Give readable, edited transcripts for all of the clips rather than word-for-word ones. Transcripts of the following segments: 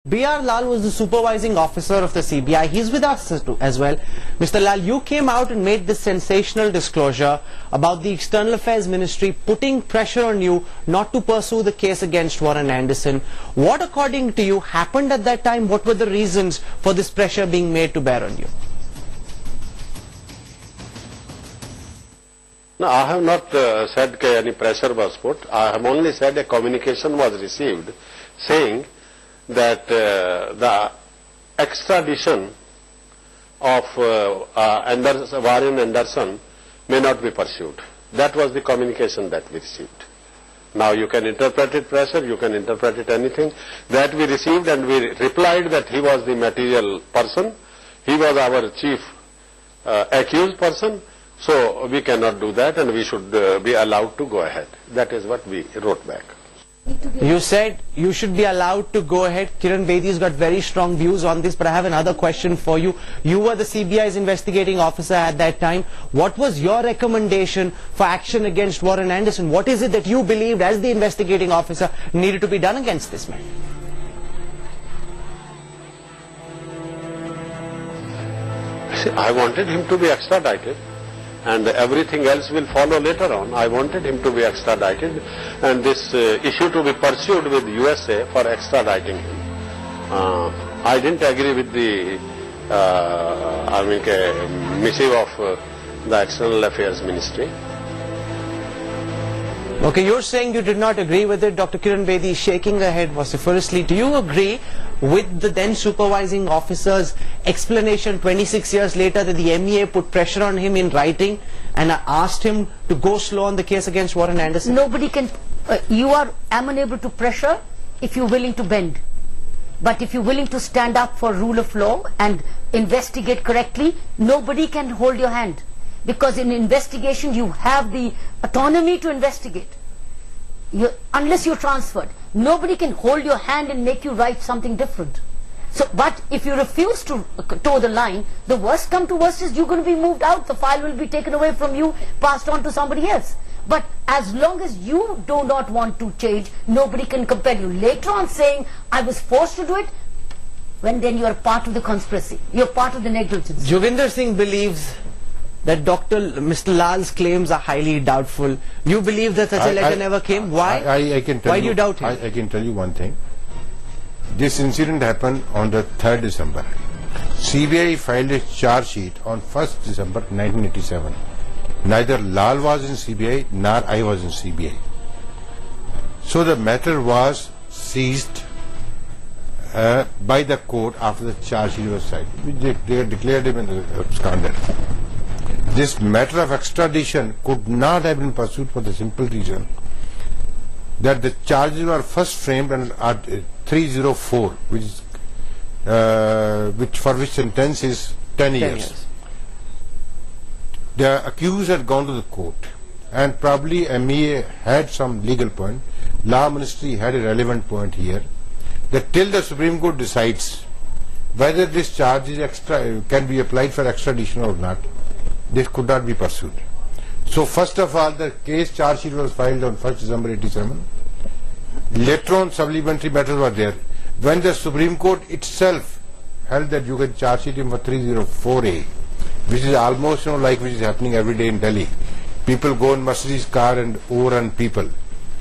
B.R. Lal was the supervising officer of the CBI. He's with us as well. Mr. Lal, you came out and made this sensational disclosure about the External Affairs Ministry putting pressure on you not to pursue the case against Warren Anderson. What, according to you, happened at that time? What were the reasons for this pressure being made to bear on you? No, I have not said any pressure was put. I have only said a communication was received saying that the extradition of Warren Anderson may not be pursued. That was the communication that we received. Now you can interpret it pressure, you can interpret it anything. That we received, and we replied that he was the material person, he was our chief accused person, so we cannot do that and we should be allowed to go ahead. That is what we wrote back. You said you should be allowed to go ahead. Kiran Bedi's got very strong views on this, but I have another question for you. You were the CBI's investigating officer at that time. What was your recommendation for action against Warren Anderson? What is it that you believed as the investigating officer needed to be done against this man? I wanted him to be extradited, and everything else will follow later on. I wanted him to be extradited and this issue to be pursued with USA for extraditing him. I didn't agree with the missive of the External Affairs Ministry. Okay, you're saying you did not agree with it. Dr. Kiran Bedi is shaking her head vociferously. Do you agree with the then supervising officer's explanation 26 years later that the MEA put pressure on him in writing and asked him to go slow on the case against Warren Anderson? Nobody can, you are amenable to pressure if you're willing to bend. But if you're willing to stand up for rule of law and investigate correctly, nobody can hold your hand. Because in investigation you have the autonomy to investigate. Unless you're transferred, nobody can hold your hand and make you write something different. So, but if you refuse to toe the line, the worst come to worst is you're going to be moved out. The file will be taken away from you, passed on to somebody else. But as long as you do not want to change, nobody can compel you. Later on saying, I was forced to do it, when then you are part of the conspiracy. You're part of the negligence. Joginder Singh believes that Mr. Lal's claims are highly doubtful. You believe that such a letter never came? Why? I can tell Why do you doubt him? I can tell you one thing. This incident happened on the 3rd December. CBI filed a charge sheet on 1st December 1987. Neither Lal was in CBI nor I was in CBI. So the matter was seized by the court after the charge sheet was signed. They declared him an absconder. This matter of extradition could not have been pursued for the simple reason that the charges were first framed under 304, which for which sentence is 10 years. The accused had gone to the court, and probably MEA had some legal point. Law Ministry had a relevant point here, that till the Supreme Court decides whether this charge is can be applied for extradition or not, this could not be pursued. So first of all, the case charge sheet was filed on 1st December 87. Later on, supplementary matters were there. When the Supreme Court itself held that you can charge sheet him for 304A, which is almost like which is happening every day in Delhi. People go in Mercedes car and overrun people,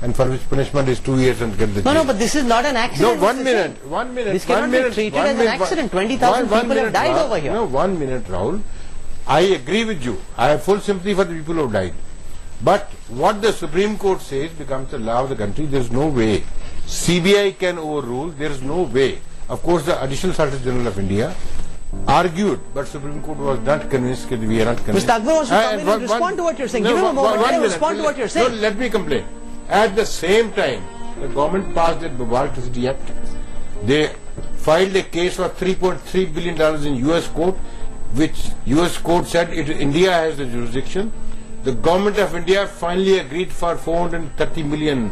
and for which punishment is 2 years and get the jail. No, but this is not an accident. No, one minute. This cannot be treated as an accident. 20,000 people have died over here. No, 1 minute, Rahul. I agree with you. I have full sympathy for the people who have died. But what the Supreme Court says becomes the law of the country. There is no way CBI can overrule. There is no way. Of course, the Additional Solicitor General of India argued, but Supreme Court was not convinced that we are not convinced. Mr. Akbar wants to come in and respond to what you're saying. Give him a moment. Let him respond to what you're saying. No, let me complain. At the same time, the government passed the Bhopal Electricity Act. They filed a case for $3.3 billion in US court, which US court said India has the jurisdiction. The government of India finally agreed for $430 million